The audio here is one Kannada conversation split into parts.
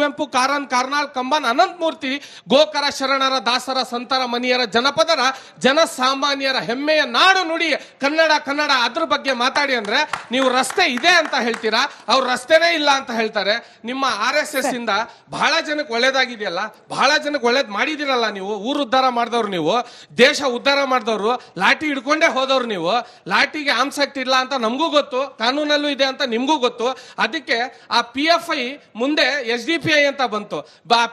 ಕುವೆಂಪು, ಕಾರನ್, ಕಾರ್ನಾಳ್, ಕಂಬನ್, ಅನಂತಮೂರ್ತಿ, ಗೋಕರ, ಶರಣರ, ದಾಸರ, ಸಂತರ, ಮನಿಯರ, ಜನಪದರ, ಜನಸಾಮಾನ್ಯರ ಹೆಮ್ಮೆಯ ನಾಡು ನುಡಿ ಕನ್ನಡ ಕನ್ನಡ ಅದ್ರ ಬಗ್ಗೆ ಮಾತಾಡಿ ಅಂದ್ರೆ ನೀವು ರಸ್ತೆ ಇದೆ ಅಂತ ಹೇಳ್ತೀರಾ, ಅವ್ರು ರಸ್ತೆನೇ ಇಲ್ಲ ಅಂತ ಹೇಳ್ತಾರೆ. ನಿಮ್ಮ RSS ಇಂದ ಬಹಳ ಜನಕ್ಕೆ ಒಳ್ಳೇದಾಗಿದೆಯಲ್ಲ, ಬಹಳ ಜನಕ್ಕೆ ಒಳ್ಳೇದ್ ಮಾಡಿದಿರಲ್ಲ ನೀವು. ಊರು ಉದ್ಧಾರ ಮಾಡಿದವ್ರು ನೀವು, ದೇಶ ಉದ್ಧಾರ ಮಾಡಿದವ್ರು, ಲಾಠಿ ಹಿಡ್ಕೊಂಡೇ ಹೋದವ್ರು ನೀವು. ಲಾಠಿಗೆ ಆರ್ಮ್ಸ್ ಆಕ್ಟ್ ಇಲ್ಲ ಅಂತ ನಮಗೂ ಗೊತ್ತು, ಕಾನೂನಲ್ಲೂ ಇದೆ ಅಂತ ನಿಮ್ಗೂ ಗೊತ್ತು. ಅದಕ್ಕೆ ಆ PFI ಮುಂದೆ SDPI ಅಂತ ಬಂತು.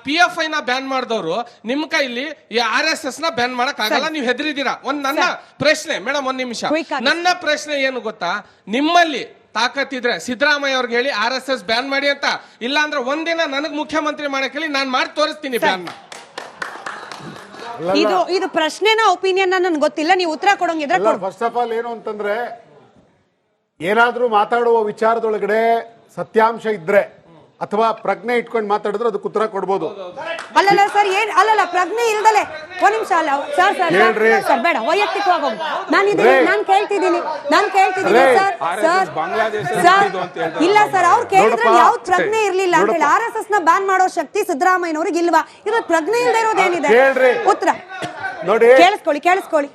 PFI ನ ಬ್ಯಾನ್ ಮಾಡಿದವರು ನಿಮ್ಮ ಕೈಲಿ ಈ RSS ನ ಬ್ಯಾನ್ ಮಾಡಕ್ ಆಗಲ್ಲ, ನೀವು ಹೆದರಿದ್ದೀರಾ. ನನ್ನ ಪ್ರಶ್ನೆ ಮೇಡಮ್, ಒಂದ್ ನಿಮಿಷ, ನನ್ನ ಪ್ರಶ್ನೆ ಏನು ಗೊತ್ತಾ, ನಿಮ್ಮಲ್ಲಿ ತಾಕತ್ತಿದ್ರೆ ಸಿದ್ದರಾಮಯ್ಯ ಅವ್ರಿಗೆ ಹೇಳಿ RSS ಬ್ಯಾನ್ ಮಾಡಿ ಅಂತ, ಇಲ್ಲ ಅಂದ್ರೆ ಒಂದಿನ ನನಗ್ ಮುಖ್ಯಮಂತ್ರಿ ಮಾಡಕ್ ಹೇಳಿ, ನಾನು ಮಾಡಿ ತೋರಿಸ್ತೀನಿ ಬ್ಯಾನ್. ಇದು ಪ್ರಶ್ನೆನ ಒಪಿನಿಯನ್ ನನ್ಗೆ ಗೊತ್ತಿಲ್ಲ, ನೀವು ಉತ್ತರ ಕೊಡೋಂಗಿದ್ರೆ. ಫಸ್ಟ್ ಆಫ್ ಆಲ್ ಏನು ಅಂತಂದ್ರೆ, ಏನಾದ್ರೂ ಮಾತಾಡುವ ವಿಚಾರದೊಳಗಡೆ ಸತ್ಯಾಂಶ ಇದ್ರೆ ಅಥವಾ ಪ್ರಜ್ಞೆ ಇಟ್ಕೊಂಡು ಮಾತಾಡಿದ್ರೆ ಅದಕ್ಕೆ ಉತ್ತರ ಕೊಡ್ಬೋದು. ಅಲ್ಲಲ್ಲ ಸರ್, ಅಲ್ಲಲ್ಲ ಪ್ರಜ್ಞೆ ಇಲ್ದಲೆ ಒಂದ್ ನಿಮಿಷ ಅಲ್ಲ ಸರ್, ಬೇಡ ವೈಯಕ್ತಿಕವಾಗಿ ಹೋಗಿ ನಾನು ಕೇಳ್ತಿದ್ದೀನಿ ಸರ್. ಇಲ್ಲ ಸರ್, ಅವ್ರು ಕೇಳಿದ್ರೆ ಯಾವ ಪ್ರಜ್ಞೆ ಇರ್ಲಿಲ್ಲ ಅಂತ ಹೇಳಿ. RSS ನ ಬ್ಯಾನ್ ಮಾಡೋ ಶಕ್ತಿ ಸಿದ್ದರಾಮಯ್ಯನವ್ರಿಗೆ ಇಲ್ವಾ? ಇದು ಪ್ರಜ್ಞೆ ಇಲ್ದೇ ಇರೋದೇನಿದೆ? ಉತ್ತರ ನೋಡಿ, ಕೇಳಿಸ್ಕೊಳ್ಳಿ.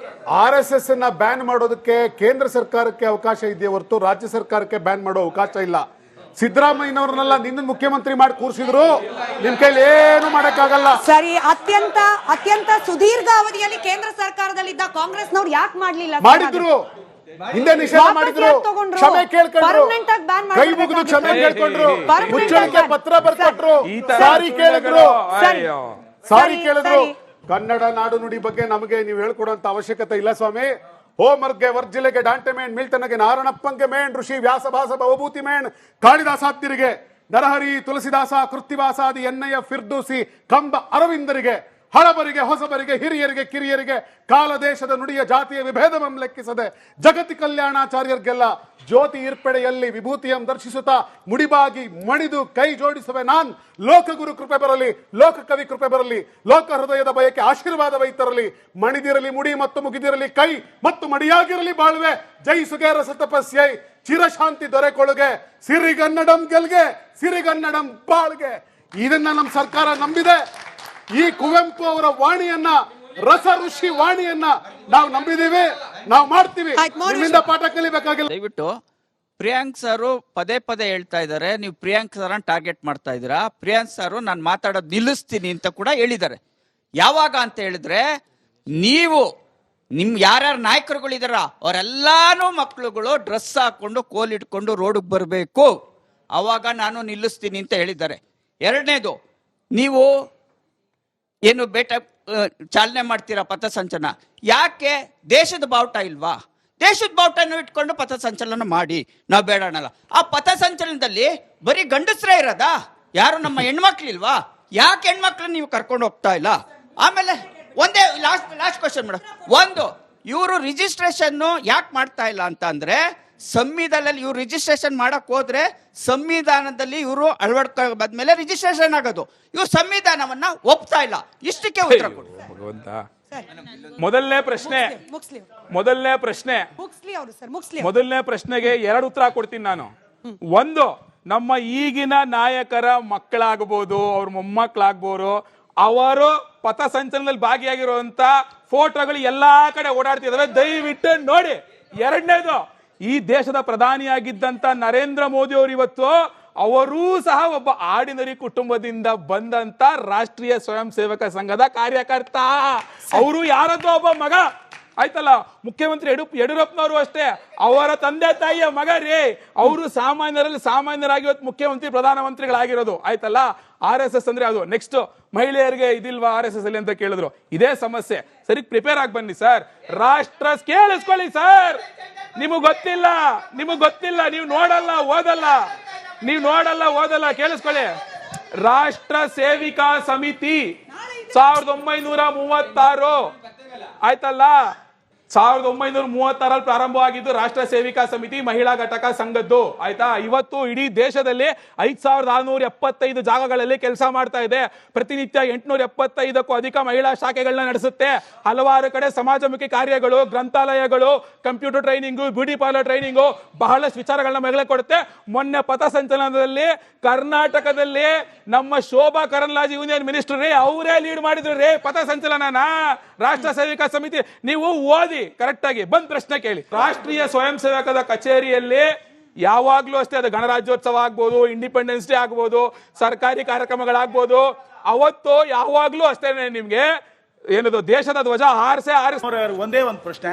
RSS ನ ಬ್ಯಾನ್ ಮಾಡೋದಕ್ಕೆ ಕೇಂದ್ರ ಸರ್ಕಾರಕ್ಕೆ ಅವಕಾಶ ಇದೆಯೇ ಹೊರತು ರಾಜ್ಯ ಸರ್ಕಾರಕ್ಕೆ ಬ್ಯಾನ್ ಮಾಡೋ ಅವಕಾಶ ಇಲ್ಲ. ಸಿದ್ದರಾಮಯ್ಯನವ್ರನ್ನೆಲ್ಲ ನಿನ್ನ ಮುಖ್ಯಮಂತ್ರಿ ಮಾಡಿ ಕೂರಿಸಿದ್ರು, ನಿಮ್ ಕೈಲಿ ಏನು ಮಾಡಕ್ಕಾಗಲ್ಲ. ಸರಿ, ಅತ್ಯಂತ ಸುದೀರ್ಘ ಅವಧಿಯಲ್ಲಿ ಕೇಂದ್ರ ಸರ್ಕಾರದಲ್ಲಿದ್ದ ಕಾಂಗ್ರೆಸ್ನವ್ರು ಯಾಕೆ ಮಾಡ್ಲಿಲ್ಲ? ಮಾಡಿದ್ರು, ಹಿಂದೆ ನಿಷೇಧ ಮಾಡಿದ್ರು, ಕ್ಷಮೆ ಕೇಳ್ಕೊಂಡ್ರು, ಕೈ ಮುಗಿದು ಕ್ಷಮೆ ಕೇಳ್ಕೊಂಡ್ರು, ಮುಚ್ಚಳಿಕೆ ಪತ್ರ ಬರ್ಕೊಟ್ರು, ಸಾರಿ ಕೇಳಿದ್ರು. ಕನ್ನಡ ನಾಡು ನುಡಿ ಬಗ್ಗೆ ನಮಗೆ ನೀವು ಹೇಳ್ಕೊಡುವಂತ ಅವಶ್ಯಕತೆ ಇಲ್ಲ ಸ್ವಾಮಿ. ಹೋಮರ್ಗೆ ವರ್ಜಿಲೆಗೆ ಡಾಂಟೆ ಮೇಣ್ ಮಿಳ್ತನಗೆ ನಾರಣಪ್ಪಂಗೆ ಮೇಣ್ ಋಷಿ ವ್ಯಾಸ ಭಾಸ ಭವಭೂತಿ ಮೇಣ್ ಕಾಳಿದಾಸಾದ್ಯರಿಗೆ ನರಹರಿ ತುಳಸಿದಾಸ ಕೃತ್ತಿವಾಸಾದಿ ಎನ್ನಯ್ಯ ಫಿರ್ದೂಸಿ ಕಂಬ ಅರವಿಂದರಿಗೆ ಹಳಬರಿಗೆ ಹೊಸಬರಿಗೆ ಹಿರಿಯರಿಗೆ ಕಿರಿಯರಿಗೆ ಕಾಲ ದೇಶದ ನುಡಿಯ ಜಾತಿಯ ವಿಭೇದವಂ ಲೆಕ್ಕಿಸದೆ ಜಗತಿ ಕಲ್ಯಾಣಾಚಾರ್ಯರಿಗೆಲ್ಲ ಜ್ಯೋತಿ ಇರ್ಪೆಡೆಯಲ್ಲಿ ವಿಭೂತಿಯಂ ದರ್ಶಿಸುತ್ತಾ ಮುಡಿಬಾಗಿ ಮಣಿದು ಕೈ ಜೋಡಿಸುವೆ ನಾನ್. ಲೋಕಗುರು ಕೃಪೆ ಬರಲಿ, ಲೋಕ ಕವಿ ಕೃಪೆ ಬರಲಿ, ಲೋಕ ಹೃದಯದ ಬಯಕೆ ಆಶೀರ್ವಾದವೈತರಲಿ. ಮಣಿದಿರಲಿ ಮುಡಿ ಮತ್ತು ಮುಗಿದಿರಲಿ ಕೈ ಮತ್ತು ಮಡಿಯಾಗಿರಲಿ ಬಾಳ್ವೆ. ಜೈ ಸುಗೇರ ಸತಪಸ್ಯೈ ಚಿರಶಾಂತಿ ದೊರೆಕೊಳುಗೆ. ಸಿರಿಗನ್ನಡಂ ಗೆಲ್ಗೆ, ಸಿರಿಗನ್ನಡಂ ಬಾಳ್ಗೆ. ಇದನ್ನ ನಮ್ಮ ಸರ್ಕಾರ ನಂಬಿದೆ. ಈ ಕುವೆಂಪು ಅವರ ವಾಣಿಯನ್ನ, ರಸ ಋಷಿ ವಾಣಿಯನ್ನ ನಾವು ನಂಬಿದೀವಿ, ನಾವು ಮಾಡ್ತೀವಿ. ನಿಮ್ಮಿಂದ ಪಾಠ ಕಲಿಬೇಕಾಗಿಲ್ಲ. ದಯವಿಟ್ಟು ಪ್ರಿಯಾಂಕ್ ಸರ್ ಪದೇ ಪದೇ ಹೇಳ್ತಾ ಇದ್ದಾರೆ, ನೀವು ಪ್ರಿಯಾಂಕ್ ಸರ್ ಟಾರ್ಗೆಟ್ ಮಾಡ್ತಾ ಇದ್ದೀರಾ. ಪ್ರಿಯಾಂಕ್ ಸರ್ ನಾನು ಮಾತಾಡೋದು ನಿಲ್ಲಿಸ್ತೀನಿ ಅಂತ ಕೂಡ ಹೇಳಿದ್ದಾರೆ. ಯಾವಾಗ ಅಂತ ಹೇಳಿದ್ರೆ, ನೀವು ಯಾರ್ಯಾರು ನಾಯಕರುಗಳಿದಾರ ಅವರೆಲ್ಲಾನು ಮಕ್ಕಳುಗಳು ಡ್ರೆಸ್ ಹಾಕೊಂಡು ಕೋಲಿಟ್ಕೊಂಡು ರೋಡಿಗೆ ಬರಬೇಕು, ಅವಾಗ ನಾನು ನಿಲ್ಲಿಸ್ತೀನಿ ಅಂತ ಹೇಳಿದ್ದಾರೆ. ಎರಡನೇದು, ನೀವು ಏನು ಚಾಲನೆ ಮಾಡ್ತೀರಾ ಪಥಸಂಚಲನ, ಯಾಕೆ ದೇಶದ ಬಾವುಟ ಇಲ್ವಾ? ದೇಶದ ಬಾವುಟನ್ನು ಇಟ್ಕೊಂಡು ಪಥಸಂಚಲನ ಮಾಡಿ, ನಾವು ಬೇಡ ಅನ್ನಲ್ಲ. ಆ ಪಥಸಂಚಲನದಲ್ಲಿ ಬರೀ ಗಂಡಸರೇ ಇರೋದಾ? ಯಾರು ನಮ್ಮ ಹೆಣ್ಮಕ್ಳಿಲ್ವಾ? ಯಾಕೆ ಹೆಣ್ಮಕ್ಳನ್ನ ನೀವು ಕರ್ಕೊಂಡು ಹೋಗ್ತಾ ಇಲ್ಲ? ಆಮೇಲೆ ಒಂದೇ ಲಾಸ್ಟ್ ಕ್ವಶನ್ ಮೇಡಮ್, ಇವರು ರಿಜಿಸ್ಟ್ರೇಷನ್ ಯಾಕೆ ಮಾಡ್ತಾ ಇಲ್ಲ ಅಂತ ಅಂದ್ರೆ, ಸಂವಿಧಾನದಲ್ಲಿ ಇವ್ರು ರಿಜಿಸ್ಟ್ರೇಷನ್ ಮಾಡಕ್ ಹೋದ್ರೆ ಸಂವಿಧಾನದಲ್ಲಿ ಇವರು ಅಳವಡಿಕೆ ಬಂದ್ಮೇಲೆ ರಿಜಿಸ್ಟ್ರೇಷನ್ ಆಗೋದು. ಇವ್ರು ಸಂವಿಧಾನವನ್ನ ಒಪ್ತಾ ಇಲ್ಲ. ಇಷ್ಟಕ್ಕೆ ಉತ್ತರ ಕೊಡಿ. ಮೊದಲನೇ ಪ್ರಶ್ನೆಗೆ ಎರಡು ಉತ್ತರ ಕೊಡ್ತೀನಿ ನಾನು. ಒಂದು, ನಮ್ಮ ಈಗಿನ ನಾಯಕರ ಮಕ್ಕಳಾಗಬಹುದು, ಅವ್ರ ಮೊಮ್ಮಕ್ಕಳಾಗಬಹುದು, ಅವರು ಪಥಸಂಚಲನದಲ್ಲಿ ಭಾಗಿಯಾಗಿರುವಂತ ಫೋಟೋಗಳು ಎಲ್ಲಾ ಕಡೆ ಓಡಾಡ್ತಿದಾವೆ, ದಯವಿಟ್ಟು ನೋಡಿ. ಎರಡನೇದು, ಈ ದೇಶದ ಪ್ರಧಾನಿಯಾಗಿದ್ದಂತ ನರೇಂದ್ರ ಮೋದಿ ಅವರು ಇವತ್ತು ಅವರೂ ಸಹ ಒಬ್ಬ ಆರ್ಡಿನರಿ ಕುಟುಂಬದಿಂದ ಬಂದಂತ ರಾಷ್ಟ್ರೀಯ ಸ್ವಯಂ ಸೇವಕ ಸಂಘದ ಕಾರ್ಯಕರ್ತ. ಅವರು ಯಾರದ್ದೋ ಒಬ್ಬ ಮಗ, ಆಯ್ತಲ್ಲ. ಮುಖ್ಯಮಂತ್ರಿ ಯಡಿಯೂರಪ್ಪನವರು ಅಷ್ಟೇ ಅವರ ತಂದೆ ತಾಯಿಯ ಮಗ ರೀ. ಅವರು ಸಾಮಾನ್ಯರಾಗಿ ಇವತ್ತು ಮುಖ್ಯಮಂತ್ರಿ ಪ್ರಧಾನಮಂತ್ರಿಗಳಾಗಿರೋದು, ಆಯ್ತಲ್ಲ. RSS ಅಂದ್ರೆ ಅದು. ನೆಕ್ಸ್ಟ್, ಮಹಿಳೆಯರಿಗೆ ಇದಿಲ್ವಾ RSS ಅಲ್ಲಿ ಅಂತ ಕೇಳಿದ್ರು. ಇದೇ ಸಮಸ್ಯೆ. ಸರಿ, ಪ್ರಿಪೇರ್ ಆಗಿ ಬನ್ನಿ ಸರ್. ರಾಷ್ಟ್ರ ಕೇಳಿಸ್ಕೊಳ್ಳಿ ಸರ್, ನಿಮಗ್ ಗೊತ್ತಿಲ್ಲ, ನೀವು ನೋಡಲ್ಲ ಓದಲ್ಲ, ಕೇಳಿಸ್ಕೊಳ್ಳಿ. ರಾಷ್ಟ್ರ ಸೇವಿಕಾ ಸಮಿತಿ 1936, ಆಯ್ತಲ್ಲ. 1936 ಪ್ರಾರಂಭವಾಗಿದ್ದು ರಾಷ್ಟ್ರ ಸೇವಿಕಾ ಸಮಿತಿ ಮಹಿಳಾ ಘಟಕ ಸಂಘದ್ದು, ಆಯ್ತಾ. ಇವತ್ತು ಇಡೀ ದೇಶದಲ್ಲಿ 5675 ಜಾಗಗಳಲ್ಲಿ ಕೆಲಸ ಮಾಡ್ತಾ ಇದೆ. ಪ್ರತಿನಿತ್ಯ 875ಕ್ಕೂ ಅಧಿಕ ಮಹಿಳಾ ಶಾಖೆಗಳನ್ನ ನಡೆಸುತ್ತೆ. ಹಲವಾರು ಕಡೆ ಸಮಾಜಮುಖಿ ಕಾರ್ಯಗಳು, ಗ್ರಂಥಾಲಯಗಳು, computer training, beauty parlour training, ಬಹಳಷ್ಟು ವಿಚಾರಗಳನ್ನ ಮಹಿಳೆ ಕೊಡುತ್ತೆ. ಮೊನ್ನೆ ಪಥಸಂಚಲನದಲ್ಲಿ ಕರ್ನಾಟಕದಲ್ಲಿ ನಮ್ಮ ಶೋಭಾ ಕರಂದ್ಲಾಜೆ ಯೂನಿಯನ್ ಮಿನಿಸ್ಟರ್ ರೇ ಅವರೇ ಲೀಡ್ ಮಾಡಿದ್ರು ರೇ ಪಥಸಂಚಲನ. ರಾಷ್ಟ್ರ ಸೇವಿಕಾ ಸಮಿತಿ ನೀವು ಓದಿ ಕರೆಕ್ಟ್ ಆಗಿ ಬಂದ್ ಪ್ರಶ್ನೆ ಕೇಳಿ. ರಾಷ್ಟ್ರೀಯ ಸ್ವಯಂ ಸೇವಕದ ಕಚೇರಿಯಲ್ಲಿ ಯಾವಾಗ್ಲೂ ಅಷ್ಟೇ, ಅದು ಗಣರಾಜ್ಯೋತ್ಸವ ಆಗ್ಬೋದು, ಇಂಡಿಪೆಂಡೆನ್ಸ್ ಡೇ ಆಗ್ಬೋದು, ಸರ್ಕಾರಿ ಕಾರ್ಯಕ್ರಮಗಳಾಗ್ಬೋದು, ಅವತ್ತು ಯಾವಾಗ್ಲೂ ಅಷ್ಟೇ ನಿಮ್ಗೆ ಏನದು ದೇಶದ ಧ್ವಜ ಹಾರಿಸೇ ಒಂದೇ ಒಂದು ಪ್ರಶ್ನೆ.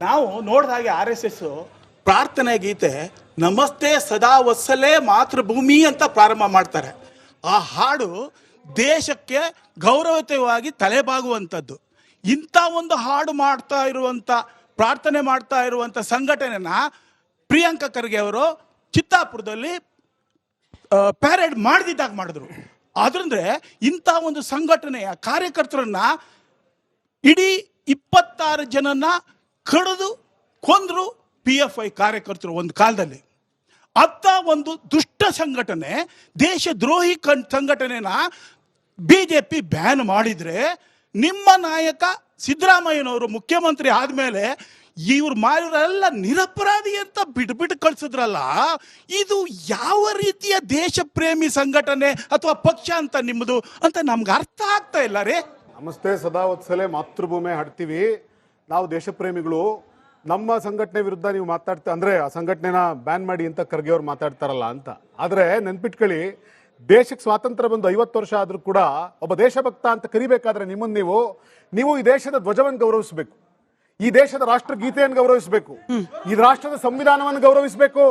ನಾವು ನೋಡಿದ ಹಾಗೆ RSS ಪ್ರಾರ್ಥನೆ ಗೀತೆ ನಮಸ್ತೆ ಸದಾ ವತ್ಸಲೆ ಮಾತೃಭೂಮಿ ಅಂತ ಪ್ರಾರಂಭ ಮಾಡ್ತಾರೆ. ಆ ಹಾಡು ದೇಶಕ್ಕೆ ಗೌರವಯುತವಾಗಿ ತಲೆಬಾಗುವಂಥದ್ದು. ಇಂಥ ಒಂದು ಹಾಡು ಮಾಡ್ತಾ ಇರುವಂಥ, ಪ್ರಾರ್ಥನೆ ಮಾಡ್ತಾ ಇರುವಂಥ ಸಂಘಟನೆನ ಪ್ರಿಯಾಂಕಾ ಖರ್ಗೆ ಅವರು ಚಿತ್ತಾಪುರದಲ್ಲಿ ಪ್ಯಾರೇಡ್ ಮಾಡಿದಾಗ ಮಾಡಿದ್ರು. ಆದ್ರಂದ್ರೆ ಇಂಥ ಒಂದು ಸಂಘಟನೆಯ ಕಾರ್ಯಕರ್ತರನ್ನ ಇಡೀ 26 ಜನನ್ನ ಕಡಿದು ಕೊಂದ್ರು PFI ಕಾರ್ಯಕರ್ತರು ಒಂದು ಕಾಲದಲ್ಲಿ. ಅಂತ ಒಂದು ದುಷ್ಟ ಸಂಘಟನೆ, ದೇಶದ್ರೋಹಿ ಸಂಘಟನೆನ BJP ಬ್ಯಾನ್ ಮಾಡಿದ್ರೆ, ನಿಮ್ಮ ನಾಯಕ ಸಿದ್ದರಾಮಯ್ಯನವರು ಮುಖ್ಯಮಂತ್ರಿ ಆದ್ಮೇಲೆ ಇವ್ರು ಮಾಡಿರೋರೆಲ್ಲ ನಿರಪರಾಧಿ ಅಂತ ಬಿಟ್ಟು ಕಳ್ಸಿದ್ರಲ್ಲ. ಇದು ಯಾವ ರೀತಿಯ ದೇಶ ಪ್ರೇಮಿ ಸಂಘಟನೆ ಅಥವಾ ಪಕ್ಷ ಅಂತ ನಿಮ್ಮದು ಅಂತ ನಮ್ಗೆ ಅರ್ಥ ಆಗ್ತಾ ಇಲ್ಲ ರೀ. ನಮಸ್ತೆ ಸದಾ ವತ್ಸಲೆ ಮಾತೃಭೂಮಿ ಹಾಡ್ತೀವಿ, ನಾವು ದೇಶಪ್ರೇಮಿಗಳು. ನಮ್ಮ ಸಂಘಟನೆ ವಿರುದ್ಧ ನೀವು ಮಾತಾಡ್ತಾ ಅಂದ್ರೆ ಆ ಸಂಘಟನೆನ ಬ್ಯಾನ್ ಮಾಡಿ ಅಂತ ಖರ್ಗೆ ಅವ್ರು ಮಾತಾಡ್ತಾರಲ್ಲ ಅಂತ. ಆದ್ರೆ ನೆನ್ಪಿಟ್ಕೊಳ್ಳಿ, ದೇಶಕ್ಕೆ ಸ್ವಾತಂತ್ರ್ಯ ಬಂದು 50 ವರ್ಷ ಆದ್ರೂ ಕೂಡ ಒಬ್ಬ ದೇಶಭಕ್ತ ಅಂತ ಕರಿಬೇಕಾದ್ರೆ ನಿಮ್ಮನ್ನು ನೀವು ಈ ದೇಶದ ಧ್ವಜವನ್ನು ಗೌರವಿಸಬೇಕು, ಈ ದೇಶದ ರಾಷ್ಟ್ರಗೀತೆಯನ್ನು ಗೌರವಿಸಬೇಕು, ಈ ರಾಷ್ಟ್ರದ ಸಂವಿಧಾನವನ್ನು ಗೌರವಿಸಬೇಕು,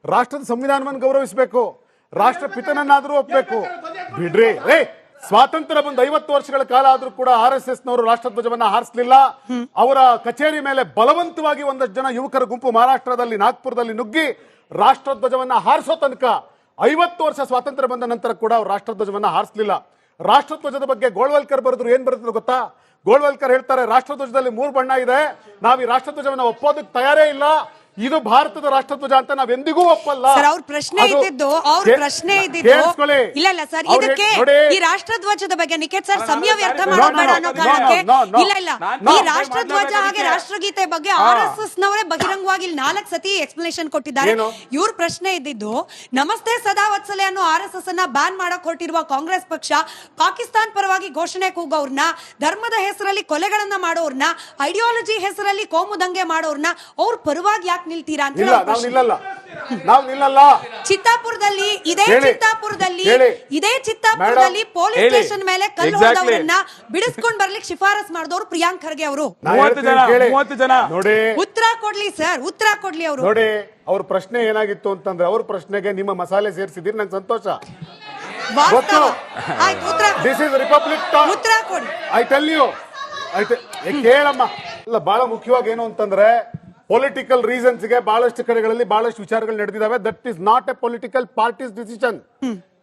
ರಾಷ್ಟ್ರದ ಸಂವಿಧಾನವನ್ನು ಗೌರವಿಸಬೇಕು, ರಾಷ್ಟ್ರಪಿತನನ್ನಾದ್ರೂ ಒಪ್ಪಬೇಕು. ಬಿಡ್ರಿ ರೇ, ಸ್ವಾತಂತ್ರ್ಯ ಬಂದು 50 ವರ್ಷಗಳ ಕಾಲ ಆದ್ರೂ ಕೂಡ RSS ನವರು ರಾಷ್ಟ್ರಧ್ವಜವನ್ನ ಹಾರಿಸಲಿಲ್ಲ. ಅವರ ಕಚೇರಿ ಮೇಲೆ ಬಲವಂತವಾಗಿ ಒಂದಷ್ಟು ಜನ ಯುವಕರ ಗುಂಪು ಮಹಾರಾಷ್ಟ್ರದಲ್ಲಿ ನಾಗ್ಪುರದಲ್ಲಿ ನುಗ್ಗಿ ರಾಷ್ಟ್ರಧ್ವಜವನ್ನ ಹಾರಿಸೋ ತನಕ 50 ವರ್ಷ ಸ್ವಾತಂತ್ರ್ಯ ಬಂದ ನಂತರ ಕೂಡ ಅವರು ರಾಷ್ಟ್ರಧ್ವಜವನ್ನ ಹಾರಿಸಲಿಲ್ಲ. ರಾಷ್ಟ್ರಧ್ವಜದ ಬಗ್ಗೆ ಗೋಳ್ವಲ್ಕರ್ ಬರೆದ್ರು, ಏನ್ ಬರೆದ್ರು ಗೊತ್ತಾ? ಗೋಳ್ವಲ್ಕರ್ ಹೇಳ್ತಾರೆ, ರಾಷ್ಟ್ರಧ್ವಜದಲ್ಲಿ 3 ಬಣ್ಣ ಇದೆ, ನಾವು ಈ ರಾಷ್ಟ್ರಧ್ವಜವನ್ನ ಒಪ್ಪೋದಕ್ಕೆ ತಯಾರೇ ಇಲ್ಲ, ಇದು ಭಾರತದ ರಾಷ್ಟ್ರಧ್ವಜ ಅಂತ ನಾವೆಂದಿಗೂ ಒಪ್ಪಲ್ಲ. ಸರ್, ಅವ್ರ ಪ್ರಶ್ನೆ ಇದ್ದಿದ್ದು ಇಲ್ಲ ಸರ್, ಇದಕ್ಕೆ ಈ ರಾಷ್ಟ್ರಧ್ವಜದ ಬಗ್ಗೆ ನಿಖೇತ್ ಸರ್ ಸಮಯ ವ್ಯರ್ಥ ಮಾಡಬೇಡ ಅನ್ನೋ ಕಾರಣಕ್ಕೆ ಇಲ್ಲ ಈ ರಾಷ್ಟ್ರಧ್ವಜ ಹಾಗೆ ರಾಷ್ಟ್ರಗೀತೆ ಬಗ್ಗೆ RSS ನವರೇ ಬಹಿರಂಗವಾಗಿ 4 ಸತಿ ಎಕ್ಸ್ಪ್ಲನೇಷನ್ ಕೊಟ್ಟಿದ್ದಾರೆ. ಇವ್ರ ಪ್ರಶ್ನೆ ಇದ್ದಿದ್ದು, ನಮಸ್ತೆ ಸದಾ ವತ್ಸಲೆ ಅನ್ನೋ RSS ಅನ್ನ ಬ್ಯಾನ್ ಮಾಡಕ್ ಹೊರಟಿರುವ ಕಾಂಗ್ರೆಸ್ ಪಕ್ಷ ಪಾಕಿಸ್ತಾನ್ ಪರವಾಗಿ ಘೋಷಣೆ ಕೂಗೋರ್ನ, ಧರ್ಮದ ಹೆಸರಲ್ಲಿ ಕೊಲೆಗಳನ್ನ ಮಾಡೋರ್ನ, ಐಡಿಯಾಲಜಿ ಹೆಸರಲ್ಲಿ ಕೋಮು ದಂಗೆ ಮಾಡೋರ್ನ ಅವ್ರ ಪರವಾಗಿ ಯಾಕೆ ನಿಲ್ತೀರಾ ಅಂತ. ನಾವು ನಿಲ್ಲಲ್ಲ. ಚಿತ್ತಾಪುರದಲ್ಲಿ ಇದೇ ಚಿತ್ತಾಪುರದಲ್ಲಿ ಪೊಲೀಸ್ ಸ್ಟೇಷನ್ ಮೇಲೆ ಕಲ್ಲು ಹೊಡೆದವರನ್ನ ಬಿಡಿಸ್ಕೊಂಡ್ ಬರ್ಲಿಕ್ಕೆ ಶಿಫಾರಸ್ ಮಾಡಿದವರು ಪ್ರಿಯಾಂಕ್ ಖರ್ಗೆ ಅವರು. 30 ಜನ ನೋಡಿ, ಉತ್ತರ ಕೊಡ್ಲಿ ಸರ್, ಉತ್ತರ ಕೊಡ್ಲಿ ಅವರು. ನೋಡಿ, ಅವ್ರ ಪ್ರಶ್ನೆ ಏನಾಗಿತ್ತು ಅಂತಂದ್ರೆ, ಅವ್ರ ಪ್ರಶ್ನೆಗೆ ನಿಮ್ಮ ಮಸಾಲೆ ಸೇರಿಸಿದಿರಿ, ನಂಗೆ ಸಂತೋಷ. This is Republic talk. ಉತ್ತರ ಕೊಡಿ, ಐ ಟೆಲ್ ಯು. ಕೇಳಮ್ಮ. ಇಲ್ಲ, ಬಹಳ ಮುಖ್ಯವಾಗಿ ಏನು ಅಂತಂದ್ರೆ, ಪೊಲಿಟಿಕಲ್ ರೀಸನ್ಸ್ ಗೆ ಬಹಳಷ್ಟು ಕಡೆಗಳಲ್ಲಿ ಬಹಳಷ್ಟು ವಿಚಾರಗಳು ನಡೆದಿದ್ದಾವೆ. That is not a political parties decision.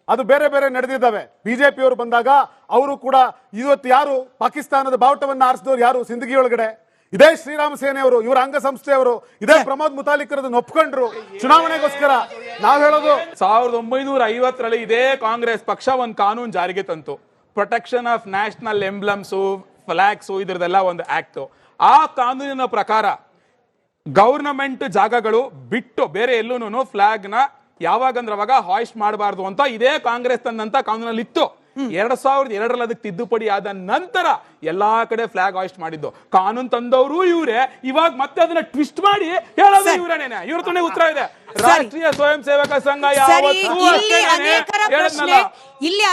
ಅದು ಬೇರೆ ಬೇರೆ ನಡೆದಿದ್ದಾವೆ. ಬಿಜೆಪಿ ಅವರು ಬಂದಾಗ ಅವರು ಕೂಡ ಇವತ್ತು ಯಾರು ಪಾಕಿಸ್ತಾನದ ಬಾವುಟವನ್ನು ಆರಿಸಿದವರು ಯಾರು? ಸಿಂದಗಿ ಒಳಗಡೆ ಇದೇ ಶ್ರೀರಾಮ ಸೇನೆಯವರು, ಇವರ ಅಂಗಸಂಸ್ಥೆಯವರು, ಇದೇ ಪ್ರಮೋದ್ ಮುತಾಲಿಕರದನ್ನು ಒಪ್ಕೊಂಡ್ರು ಚುನಾವಣೆಗೋಸ್ಕರ. ನಾವ್ ಹೇಳೋದು 1950ರಲ್ಲಿ ಇದೇ ಕಾಂಗ್ರೆಸ್ ಪಕ್ಷ ಒಂದು ಕಾನೂನು ಜಾರಿಗೆ ತಂತು, ಪ್ರೊಟೆಕ್ಷನ್ ಆಫ್ ನ್ಯಾಷನಲ್ ಎಂಬ್ಲಮ್ಸು, ಫ್ಲಾಗ್ಸು, ಇದ್ರದೆಲ್ಲ ಒಂದು ಆಕ್ಟ್. ಆ ಕಾನೂನಿನ ಪ್ರಕಾರ ಗವರ್ನಮೆಂಟ್ ಜಾಗಗಳು ಬಿಟ್ಟು ಬೇರೆ ಎಲ್ಲೂನು ಫ್ಲಾಗ್ ನ ಯಾವಾಗಂದ್ರೆ ಅವಾಗ ಹಾಯ್ಸ್ಟ್ ಮಾಡಬಾರ್ದು ಅಂತ ಇದೇ ಕಾಂಗ್ರೆಸ್ ತಂದಂತ ಕಾನೂನಲ್ಲಿ ಇತ್ತು. 2002ರಲ್ಲಿ ಅದಕ್ಕೆ ತಿದ್ದುಪಡಿ ಆದ ನಂತರ ಎಲ್ಲಾ ಕಡೆ ಫ್ಲಾಗ್ ಹಾಯ್ಸ್ಟ್ ಮಾಡಿದ್ದು. ಕಾನೂನು ತಂದವರು ಇವರೇ, ಇವಾಗ ಮತ್ತೆ ಅದನ್ನ ಟ್ವಿಸ್ಟ್ ಮಾಡಿ ಹೇಳೋದು ಇವರೇನೆ. ಇವ್ರ ತುಣೆ ಉತ್ತರ ಇದೆ. ರಾಷ್ಟ್ರೀಯ ಸ್ವಯಂ ಸೇವಕ ಸಂಘ ಯಾವತ್ತೂ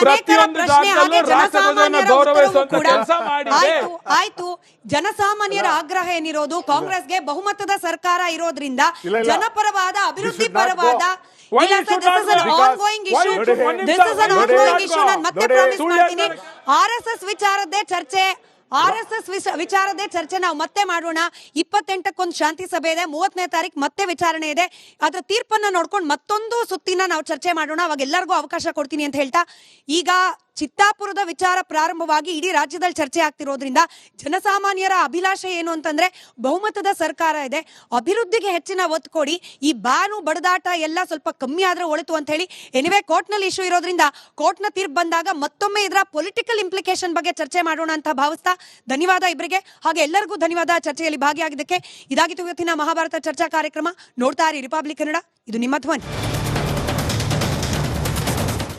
ಪ್ರತಿಯೊಂದು ಜಾಗದಲ್ಲೂ ರಾಷ್ಟ್ರಧ್ವಜವನ್ನು ಗೌರವಿಸುವಂತ ಕೆಲಸ ಮಾಡಿದೆ. ಆಯ್ತು, ಜನಸಾಮಾನ್ಯರ ಆಗ್ರಹ ಏನಿರೋದು, ಕಾಂಗ್ರೆಸ್ಗೆ ಬಹುಮತದ ಸರ್ಕಾರ ಇರೋದ್ರಿಂದ ಜನಪರವಾದ, ಅಭಿವೃದ್ಧಿ ಪರವಾದ RSS ವಿಚಾರದೇ ಚರ್ಚೆ ನಾವು ಮತ್ತೆ ಮಾಡೋಣ. 28ಕ್ಕೊಂದು ಶಾಂತಿ ಸಭೆ ಇದೆ, 30ನೇ ತಾರೀಕು ಮತ್ತೆ ವಿಚಾರಣೆ ಇದೆ. ಅದರ ತೀರ್ಪನ್ನ ನೋಡ್ಕೊಂಡು ಮತ್ತೊಂದು ಸುತ್ತಿನ ನಾವು ಚರ್ಚೆ ಮಾಡೋಣ. ಅವಾಗ ಎಲ್ಲರಿಗೂ ಅವಕಾಶ ಕೊಡ್ತೀನಿ ಅಂತ ಹೇಳ್ತಾ, ಈಗ ಚಿತ್ತಾಪುರದ ವಿಚಾರ ಪ್ರಾರಂಭವಾಗಿ ಇಡೀ ರಾಜ್ಯದಲ್ಲಿ ಚರ್ಚೆ ಆಗ್ತಿರೋದ್ರಿಂದ ಜನಸಾಮಾನ್ಯರ ಅಭಿಲಾಷೆ ಏನು ಅಂತಂದ್ರೆ ಬಹುಮತದ ಸರ್ಕಾರ ಇದೆ, ಅಭಿವೃದ್ಧಿಗೆ ಹೆಚ್ಚಿನ ಒತ್ತು ಕೊಡಿ, ಈ ಬಾನು ಬಡದಾಟ ಎಲ್ಲ ಸ್ವಲ್ಪ ಕಮ್ಮಿ ಆದ್ರೆ ಒಳಿತು ಅಂತ ಹೇಳಿ. ಎನಿವೆ ಕೋರ್ಟ್ ನಲ್ಲಿ ಇಶ್ಯೂ ಇರೋದ್ರಿಂದ ಕೋರ್ಟ್ ನ ತೀರ್ಪು ಬಂದಾಗ ಮತ್ತೊಮ್ಮೆ ಇದರ ಪೊಲಿಟಿಕಲ್ ಇಂಪ್ಲಿಕೇಶನ್ ಬಗ್ಗೆ ಚರ್ಚೆ ಮಾಡೋಣ ಅಂತ ಭಾವಿಸ್ತಾ ಧನ್ಯವಾದ ಇಬ್ಬರಿಗೆ, ಹಾಗೆ ಎಲ್ಲರಿಗೂ ಧನ್ಯವಾದ ಚರ್ಚೆಯಲ್ಲಿ ಭಾಗಿಯಾಗಿದ್ದಕ್ಕೆ. ಇದಾಗಿತ್ತು ಇವತ್ತಿನ ಮಹಾಭಾರತ ಚರ್ಚಾ ಕಾರ್ಯಕ್ರಮ. ನೋಡ್ತಾ ಇರಿ ರಿಪಬ್ಲಿಕ್ ಕನ್ನಡ, ಇದು ನಿಮ್ಮ ಧ್ವನಿ.